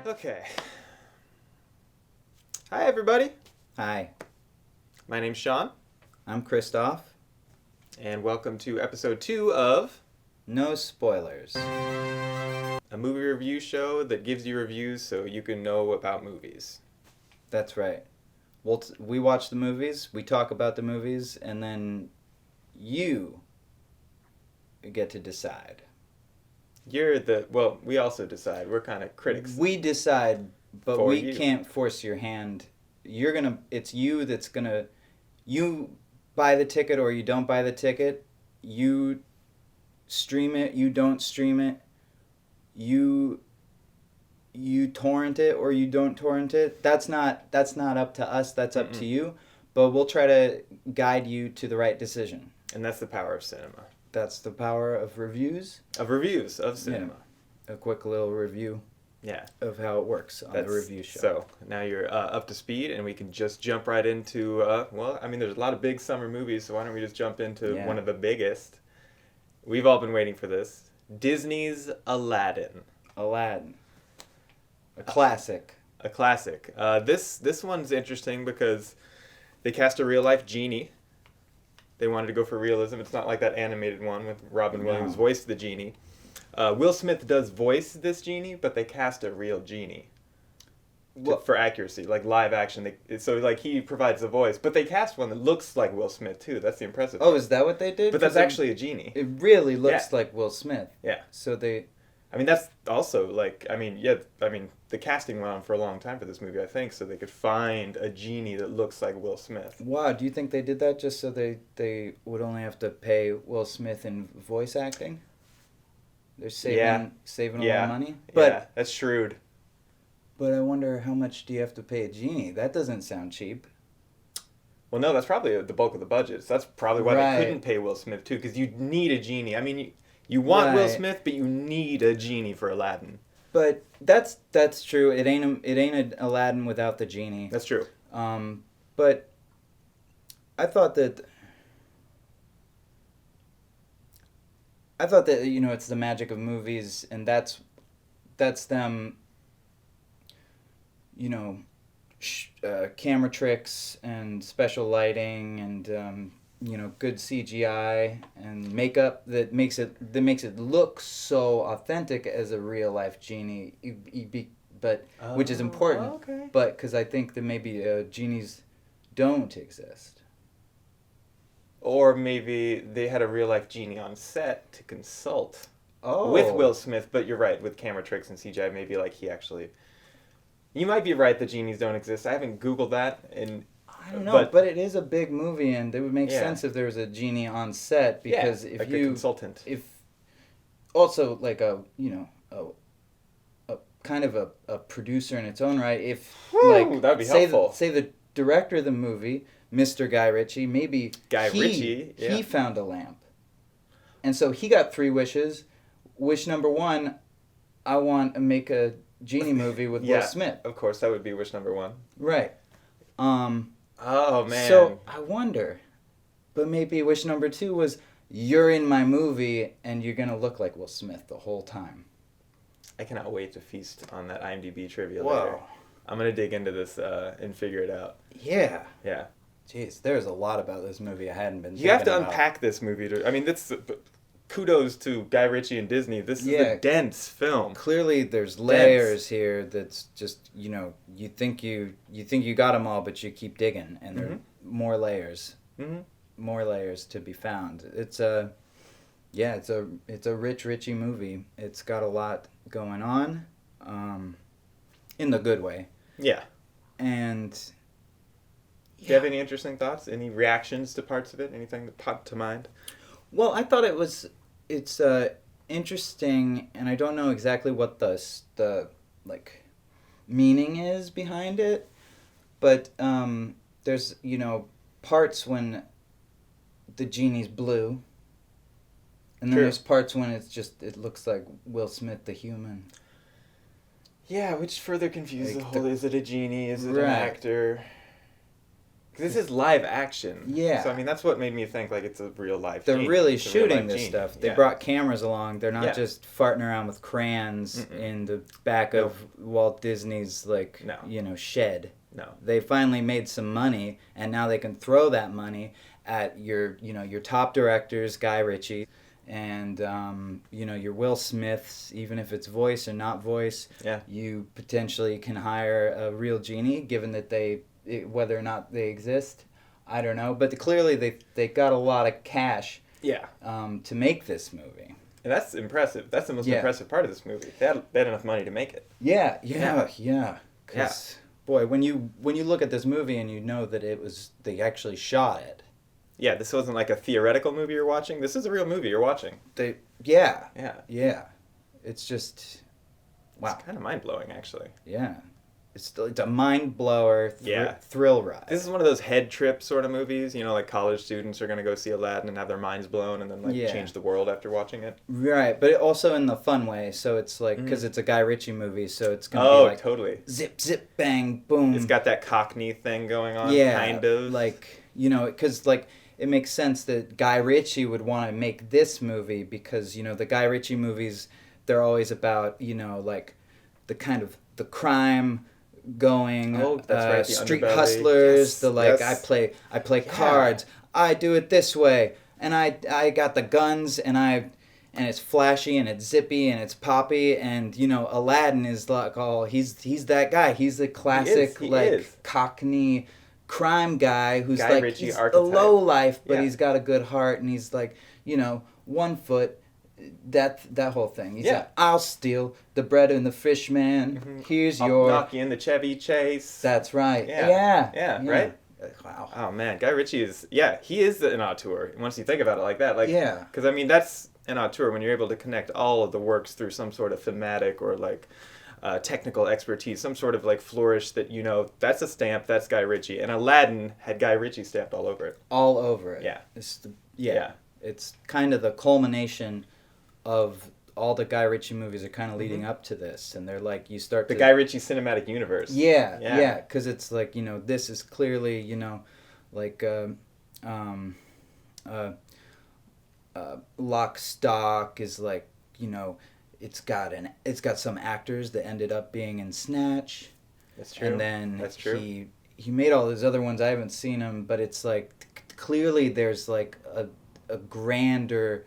Okay. Hi, everybody. Hi, My name's Sean, I'm Christoph. and welcome to episode 2 of No spoilers. a movie review show that gives you reviews so you can know about movies. That's right. We watch the movies, we talk about the movies, and then you get to decide. We also decide. We're kind of critics. We decide, but For we you. can't force your hand. It's you that's gonna, you buy the ticket or you don't buy the ticket. You stream it, you don't stream it. You torrent it or you don't torrent it. That's not up to us. That's up to you. But we'll try to guide you to the right decision. And that's the power of cinema. That's the power of reviews. Of reviews of cinema. A quick little review Yeah. of how it works on the review show. So, now you're up to speed, and we can just jump right into, there's a lot of big summer movies, so why don't we just jump into one of the biggest. We've all been waiting for this. Disney's Aladdin. Aladdin. A classic. A classic. This one's interesting because they cast a real life genie. They wanted to go for realism. It's not like that animated one with Robin Williams voiced the genie. Will Smith does voice this genie, but they cast a real genie for accuracy, like live action. So he provides the voice, but they cast one that looks like Will Smith too. That's the impressive part. Oh, is that what they did? But that's actually a genie. It really looks like Will Smith. Yeah. So that's also the casting went on for a long time for this movie, I think, so they could find a genie that looks like Will Smith. Wow, do you think they did that just so they would only have to pay Will Smith in voice acting? They're saving a lot of money? But that's shrewd. But I wonder how much do you have to pay a genie? That doesn't sound cheap. Well, no, that's probably the bulk of the budget. So that's probably why they couldn't pay Will Smith, too, because you need a genie. I mean, you want Will Smith, but you need a genie for Aladdin. But that's true. It ain't an Aladdin without the genie. That's true. But I thought that it's the magic of movies, and that's them. Camera tricks and special lighting and good CGI and makeup that makes it look so authentic as a real life genie, which is important. Okay. But because I think that maybe genies don't exist. Or maybe they had a real life genie on set to consult with Will Smith. But you're right, with camera tricks and CGI, maybe he actually. You might be right that genies don't exist. I haven't Googled that. I don't know, but it is a big movie, and it would make sense if there was a genie on set, because if a consultant. If also a kind of a producer in its own right. If that'd be helpful. Say the director of the movie, Mr. Guy Ritchie, maybe he found a lamp, and so he got 3 wishes. Wish number 1, I want to make a genie movie with Will Smith. Of course, that would be wish number 1. Right. Oh, man. So, I wonder. But maybe wish number 2 was, you're in my movie, and you're going to look like Will Smith the whole time. I cannot wait to feast on that IMDb trivia later. I'm going to dig into this and figure it out. Yeah. Yeah. Jeez, there's a lot about this movie I hadn't been You have to unpack this movie. Kudos to Guy Ritchie and Disney. This is a dense film. Clearly, there's layers here. That's just you think you got them all, but you keep digging, and there are more layers. Mm-hmm. More layers to be found. It's a rich Ritchie movie. It's got a lot going on, in the good way. Yeah. And do you have any interesting thoughts? Any reactions to parts of it? Anything that popped to mind? Well, I thought it's interesting, and I don't know exactly what the meaning is behind it, but there's parts when the genie's blue, and then there's parts when it looks like Will Smith the human. Yeah, which further confuses the whole. Is it a genie? Is it an actor? This is live action. Yeah. So I mean, that's what made me think like it's a real life. They're genie. really It's a real shooting life this genie. stuff. They Yeah. brought cameras along. They're not Yeah. just farting around with crayons Mm-mm. in the back Nope. of Walt Disney's No. shed. No. They finally made some money, and now they can throw that money at your top directors, Guy Ritchie, and your Will Smiths, even if it's voice or not voice. Yeah. You potentially can hire a real genie, given that whether or not they exist. I don't know, but clearly they got a lot of cash Yeah. to make this movie. And that's impressive. That's the most Yeah. impressive part of this movie. They had enough money to make it. Yeah. Yeah. 'Cause, boy, when you look at this movie and you know that they actually shot it. Yeah, this wasn't like a theoretical movie you're watching. This is a real movie you're watching. Yeah. Yeah. It's just wow. It's kind of mind blowing, actually. Yeah. It's a mind blower. Yeah. Thrill ride. This is one of those head trip sort of movies. Like college students are gonna go see Aladdin and have their minds blown and then Yeah. change the world after watching it. Right, but also in the fun way. So it's like because it's a Guy Ritchie movie, so it's gonna be like totally. zip, zip, bang, boom. It's got that Cockney thing going on. Yeah, kind of. because it makes sense that Guy Ritchie would want to make this movie because the Guy Ritchie movies, they're always about the kind of the crime going. Oh, that's right, the Street underbelly. hustlers. Yes, I yes. play cards. I do it this way, and I got the guns, and it's flashy and it's zippy and it's poppy, and Aladdin is like he's that guy. He's the classic He is. Cockney crime guy who's Guy Ritchie he's a archetype. low life, but Yeah. he's got a good heart, and he's 1 foot. That whole thing. He's Yeah. like, I'll steal the bread and the fish, man. Mhm. Here's I'll your. knock you in the Chevy Chase. That's right. Yeah. Yeah. Right? Wow. Oh man, Guy Ritchie he is an auteur. Once you think about it like that, Yeah. because I mean that's an auteur when you're able to connect all of the works through some sort of thematic or technical expertise, some sort of flourish that that's a stamp, that's Guy Ritchie, and Aladdin had Guy Ritchie stamped all over it. All over it. Yeah. Yeah. It's kind of the culmination of all the Guy Ritchie movies are kind of leading up to this, and they're you start The to Guy Ritchie cinematic universe. Yeah, because it's this is clearly Lock, Stock is it's got some actors that ended up being in Snatch. That's true. And then that's true. he made all those other ones. I haven't seen them, but it's clearly there's a grander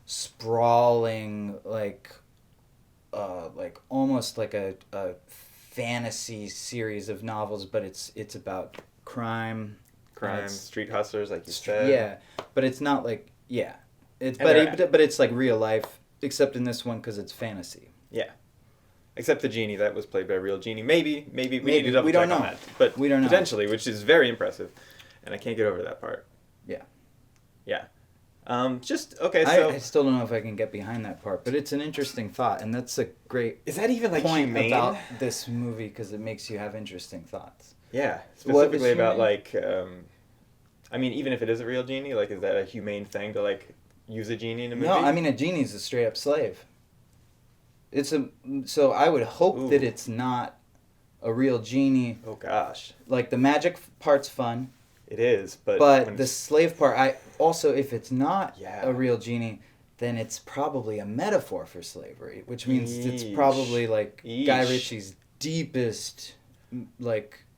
sprawling almost like a fantasy series of novels, but it's about crime, Street hustlers, like you said. yeah, but it's not but it's real life, except in this one because it's fantasy. Yeah. Except the genie that was played by a real genie. Maybe we need to double we check don't know. on that. But We don't know. potentially, which is very impressive, and I can't get over that part. Yeah. Yeah. Okay. So I still don't know if I can get behind that part, but it's an interesting thought, and that's a great is that even point humane? about this movie because it makes you have interesting thoughts. Yeah. What is Specifically about humane? I mean, even if it is a real genie, is that a humane thing to use a genie in a movie? No, I mean a genie's a straight up slave. So I would hope that it's not a real genie. Oh gosh. The magic part's fun, It is, but when the slave part, if it's not Yeah. a real genie, then it's probably a metaphor for slavery, which means it's Yeesh. probably Guy Yeesh. Ritchie's deepest,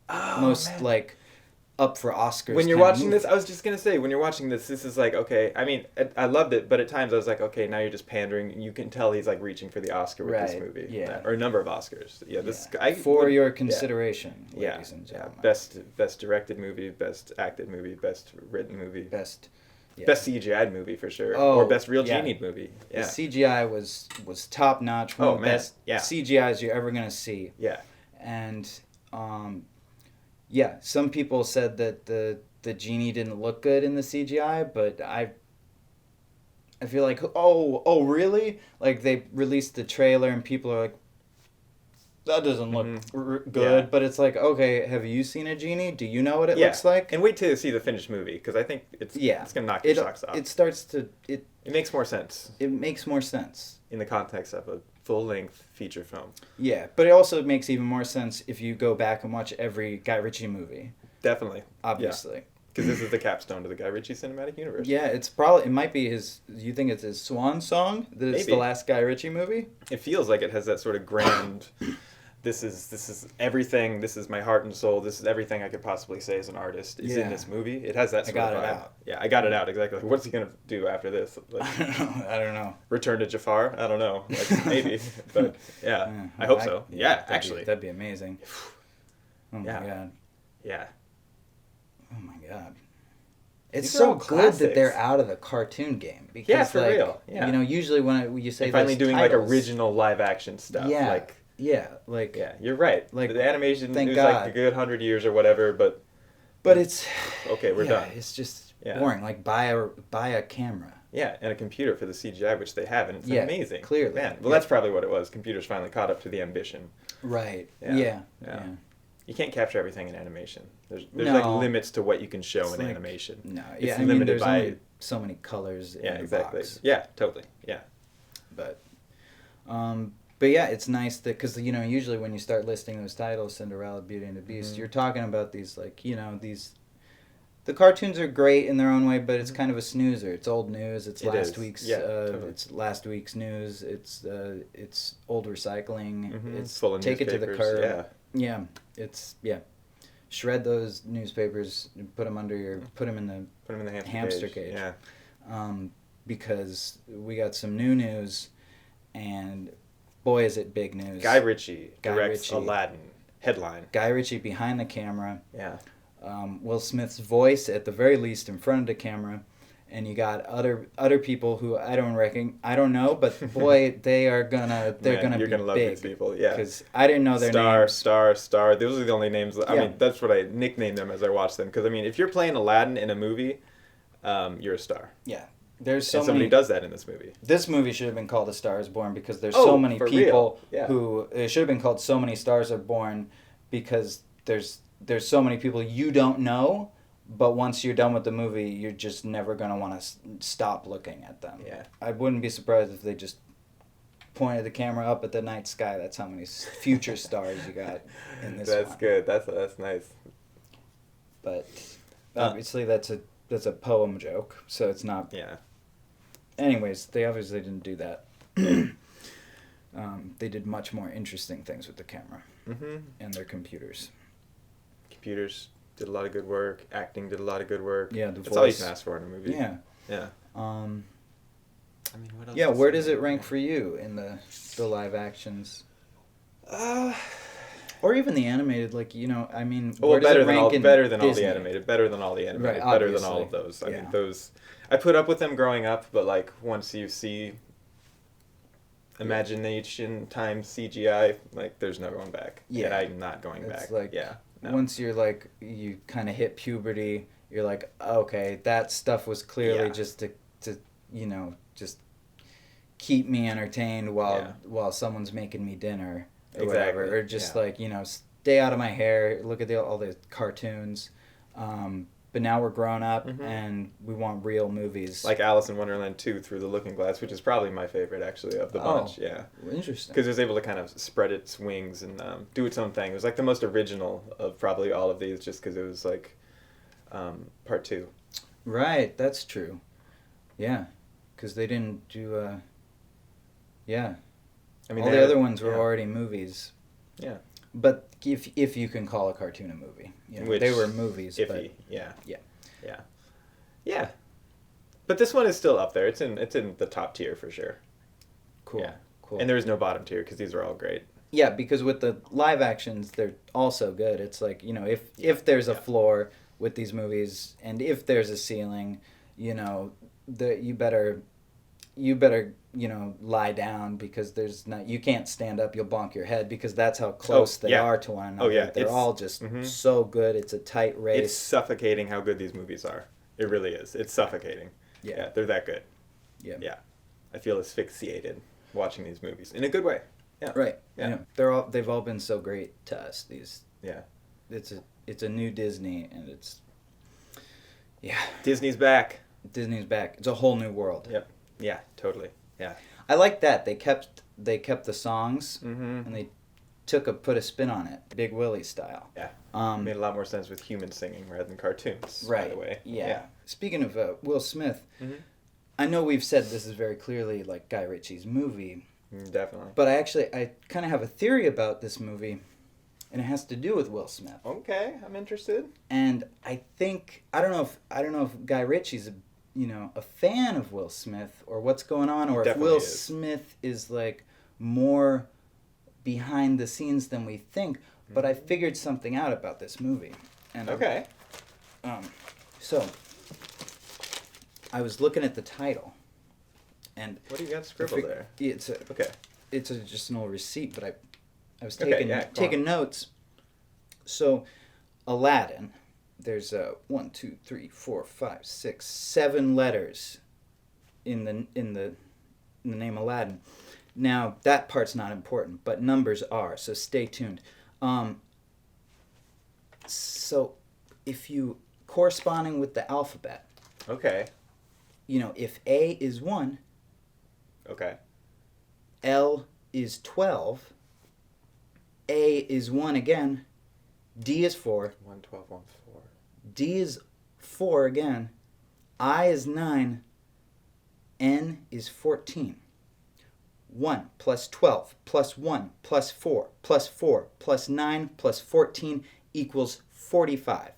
Oh, most man. Up for Oscars. When you're kind of watching movie. this, I was just gonna say, when you're watching this is okay. I mean, I loved it, but at times I was like, okay, now you're just pandering. You can tell he's reaching for the Oscar with this Right, movie, yeah. or a number of Oscars. Yeah, this Yeah. I For would- your yeah. consideration, Yeah, ladies and yeah. gentlemen. Best directed movie, best acted movie, best written movie, Best. Yeah. best CGI movie for sure, Oh, or best real yeah. genie movie. The Yeah, CGI was top notch. One Oh, of the man, best yeah. CGIs you're ever gonna see. yeah. And some people said that the genie didn't look good in the CGI, but I feel like oh really? They released the trailer and people are like, that doesn't look good. Yeah. But it's okay, have you seen a genie? Do you know what it Yeah. looks like? And wait till you see the finished movie because I think it's gonna knock your socks off. It starts to It makes more sense it makes more sense. in the context of a full-length feature film. Yeah, but it also makes even more sense if you go back and watch every Guy Ritchie movie. Definitely. obviously. Because this is the capstone to the Guy Ritchie cinematic universe. Yeah, it might be his. You think it's his swan song? That it's Maybe. the last Guy Ritchie movie? It feels like it has that sort of grand. This is everything. This is my heart and soul. This is everything I could possibly say as an artist is in this movie. It has that sort of vibe. I got it out. Yeah, I got it out exactly. Like, what's he gonna do after this? Like, I don't know. Return to Jafar? I don't know. Like, maybe, but yeah, I hope so. Yeah, actually, that'd be amazing. Oh my god. Yeah. Oh my god. It's These are so all good classics. that they're out of the cartoon game because for real. Yeah. You know, usually when you say They're finally those doing titles, like original live action stuff. Yeah. Like you're right. Like, the animation thank is God. like a good 100 years or whatever, but it's okay, we're done. It's just boring. Like buy a camera. Yeah, and a computer for the CGI, which they have, and it's amazing. Clearly. Man, well, that's probably what it was. Computers finally caught up to the ambition. Right. Yeah. Yeah. You can't capture everything in animation. There's No. like limits to what you can show It's in like- animation. No. It's Yeah. I mean, limited there's by only so many colors in the box. Yeah, totally. Yeah. But yeah, it's nice that because you know usually when you start listing those titles, Cinderella, Beauty and the Beast, you're talking about these like you know these. The cartoons are great in their own way, but it's kind of a snoozer. It's old news. It's last week's. Totally. It's last week's news. It's old recycling. It's full of take it to the newspapers, curb. Yeah. It's shred those newspapers. Put them in the hamster cage. Yeah. Because we got some new news, and boy is it big news. Guy Ritchie directs Ritchie. Aladdin. Headline. Guy Ritchie behind the camera. Yeah. Will Smith's voice at the very least in front of the camera, and you got other people who I don't know, but boy they're gonna You're be gonna love big. these people, yeah. Because I didn't know their names. Star. Those are the only names. I mean, that's what I nicknamed them as I watched them. Because I mean, if you're playing Aladdin in a movie, you're a star. Yeah, there's And somebody does that in this movie. This movie should have been called A Star Is Born because there's so many for people real. Yeah. who it should have been called So Many Stars Are Born because there's so many people you don't know, but once you're done with the movie, you're just never gonna want to stop looking at them. Yeah. I wouldn't be surprised if they just pointed the camera up at the night sky. That's how many future stars you got in this That's one. good. That's nice. But obviously that's a poem joke, so it's not. Yeah. Anyways, they obviously didn't do that. They did much more interesting things with the camera and their computers. Computers did a lot of good work. Acting did a lot of good work. Yeah, the That's all you voice. can ask for in a movie. Yeah. Yeah. I mean, what else? Yeah, where does it rank for you in the live actions? Or even the animated, like, you know, I mean, well, where does it rank in better than all Disney? the animated, better than all the animated, Right, better than all obviously. of those. I Yeah. mean, those I put up with them growing up, but like once you see imagination times CGI, like there's no going back. Yeah. And I'm not going It's back. like, yeah. No. once you're like, you kind of hit puberty, you're like, okay, that stuff was clearly Yeah. just to, you know, just keep me entertained while someone's making me dinner or Exactly. whatever. Or just Yeah. like, you know, stay out of my hair, look at all the cartoons. But now we're grown up and we want real movies. Like Alice in Wonderland 2 Through the Looking Glass, which is probably my favorite actually of the bunch. Yeah. Interesting. Because it was able to kind of spread its wings and do its own thing. It was like the most original of probably all of these, just because it was like part 2. Right, that's true. Yeah, because they didn't do. Yeah. I mean, all the other ones were already movies. Yeah. But if you can call a cartoon a movie, you know, Which, they were movies. Iffy. But Yeah. Yeah. Yeah. Yeah. But this one is still up there. It's in the top tier for sure. cool. Yeah. Cool. And there is no bottom tier because these are all great. Yeah, because with the live actions, they're also good. It's like, you know, if there's a floor with these movies, and if there's a ceiling, you know, you better, you know, lie down because you can't stand up. You'll bonk your head because that's how close they are to one another. Oh, yeah. They're all just so good. It's a tight race. It's suffocating how good these movies are. It really is. It's suffocating. Yeah. They're that good. Yeah. Yeah. I feel asphyxiated watching these movies in a good way. Yeah. Right. Yeah. Yeah. They've all been so great to us. Yeah. It's a new Disney, and it's Disney's back. Disney's back. It's a whole new world. Yep. Yeah, totally. Yeah. I like that they kept the songs and put a spin on it, Big Willie style. Yeah. Made a lot more sense with humans singing rather than cartoons. Right. By the way. Yeah. Speaking of Will Smith, Mm-hmm. I know we've said this is very clearly like Guy Ritchie's movie. Definitely. But I kind of have a theory about this movie, and it has to do with Will Smith. Okay, I'm interested. And I don't know if Guy Ritchie's a fan of Will Smith or what's going on, or if Will Smith is like more behind the scenes than we think. But I figured something out about this movie. And okay. So I was looking at the title, and what do you got scribbled there? It's just an old receipt, but I was taking notes. So, Aladdin. There's 1, 2, 3, 4, 5, 6, 7 letters in the name Aladdin. Now that part's not important, but numbers are. So stay tuned. So if you corresponding with the alphabet. Okay. If A is 1. Okay. L is 12. A is 1 again. D is 4. 1, 12, 1, 4. D is 4 again. I is 9. N is 14. 1 plus 12 plus 1 plus 4 plus 4 plus 9 plus 14 equals 45.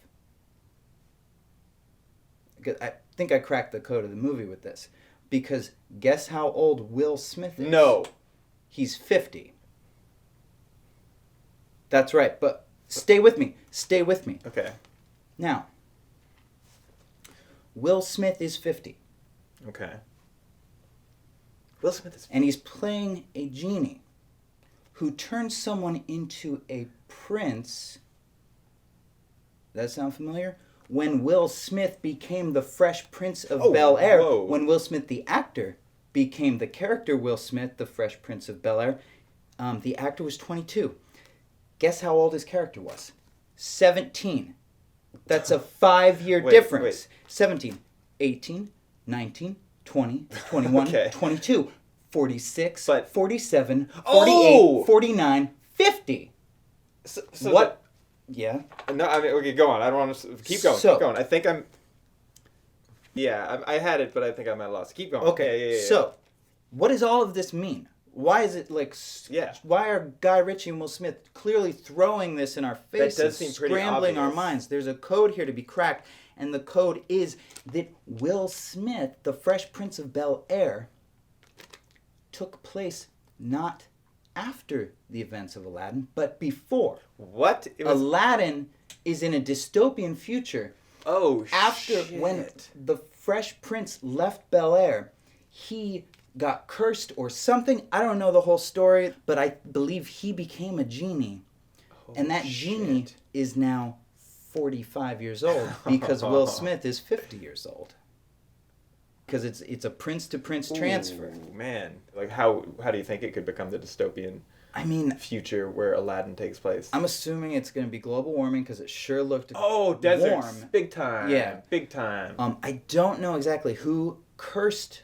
I think I cracked the code of the movie with this. Because guess how old Will Smith is? No. He's 50. That's right, but stay with me. Stay with me. Okay. Now, Will Smith is 50. Okay. Will Smith is 50. And he's playing a genie who turns someone into a prince. Does that sound familiar? When Will Smith became the Fresh Prince of Bel-Air, when Will Smith, the actor, became the character Will Smith, the Fresh Prince of Bel-Air, the actor was 22. Guess how old his character was? 17. That's a 5-year difference. Wait. 17, 18, 19, 20, 21, Okay. 22, 46, But- 47, 48, 49, 50. So What? Yeah. No, I mean, okay, go on. I don't want to... Keep going, So- keep going. I think I'm... Yeah, I had it, but I think I might have lost. Keep going. Okay, Yeah. so what does all of this mean? Why is it like... Yeah. Why are Guy Ritchie and Will Smith clearly throwing this in our faces, does seem pretty scrambling our obvious. minds? There's a code here to be cracked, and the code is that Will Smith, the Fresh Prince of Bel-Air, took place not after the events of Aladdin, but before. What? It was... Aladdin is in a dystopian future. Oh, After shit. when the Fresh Prince left Bel-Air, he got cursed or something. I don't know the whole story, but I believe he became a genie. And that genie is now 45 years old because Will Smith is 50 years old. Because it's a prince to prince transfer. Ooh, man. Like, how do you think it could become the dystopian future where Aladdin takes place? I'm assuming it's going to be global warming because it sure looked deserts. warm. Big time. Yeah. Big time. I don't know exactly who cursed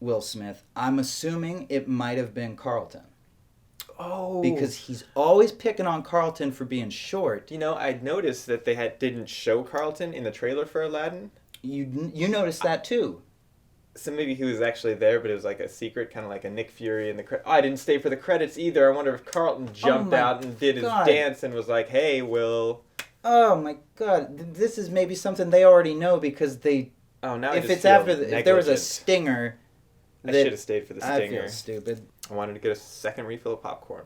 Will Smith. I'm assuming it might have been Carlton. Oh. Because he's always picking on Carlton for being short. I'd noticed that they didn't show Carlton in the trailer for Aladdin. You noticed that too. So maybe he was actually there, but it was like a secret, kind of like a Nick Fury in the I didn't stay for the credits either. I wonder if Carlton jumped out and did his dance and was like, "Hey, Will." Oh my God! This is maybe something they already know because they. Oh, now if it's after if there was a stinger. I should have stayed for the stinger. I feel stupid. I wanted to get a second refill of popcorn.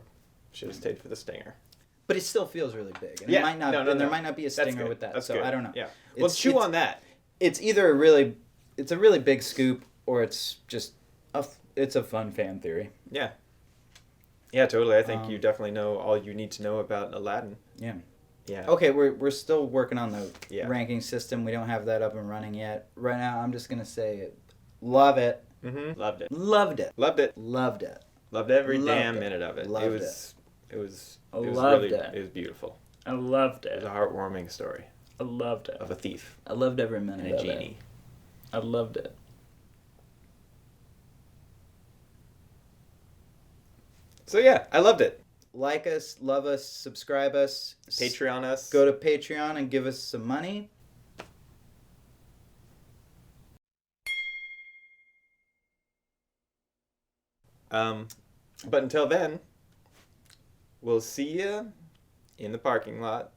Should have stayed for the stinger. But it still feels really big. And yeah. it might not, no. there might not be a stinger with that. That's so good. I don't know. Yeah. Well, chew on that. It's either a really big scoop or it's just it's a fun fan theory. Yeah. Yeah, totally. I think you definitely know all you need to know about Aladdin. Yeah. Yeah. Okay, we're still working on the Yeah. ranking system. We don't have that up and running yet. Right now, I'm just gonna say it. Love it. Mm-hmm. Loved it. Loved it. Loved it. Loved it. Loved every Loved damn it. minute of it. Loved It was Loved really it. it was beautiful. I loved It was it. a heartwarming story I loved it. of a thief I loved every minute and a of genie. I loved it. So yeah, I loved it. like us, love us, subscribe us. Patreon us. Go to Patreon and give us some money. But until then, we'll see you in the parking lot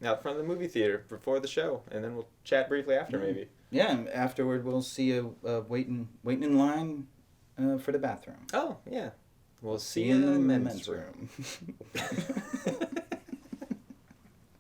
out front of the movie theater before the show, and then we'll chat briefly after, maybe. Yeah, and afterward we'll see you waiting in line for the bathroom. Oh, yeah. We'll see See you you in the in the men's men's room.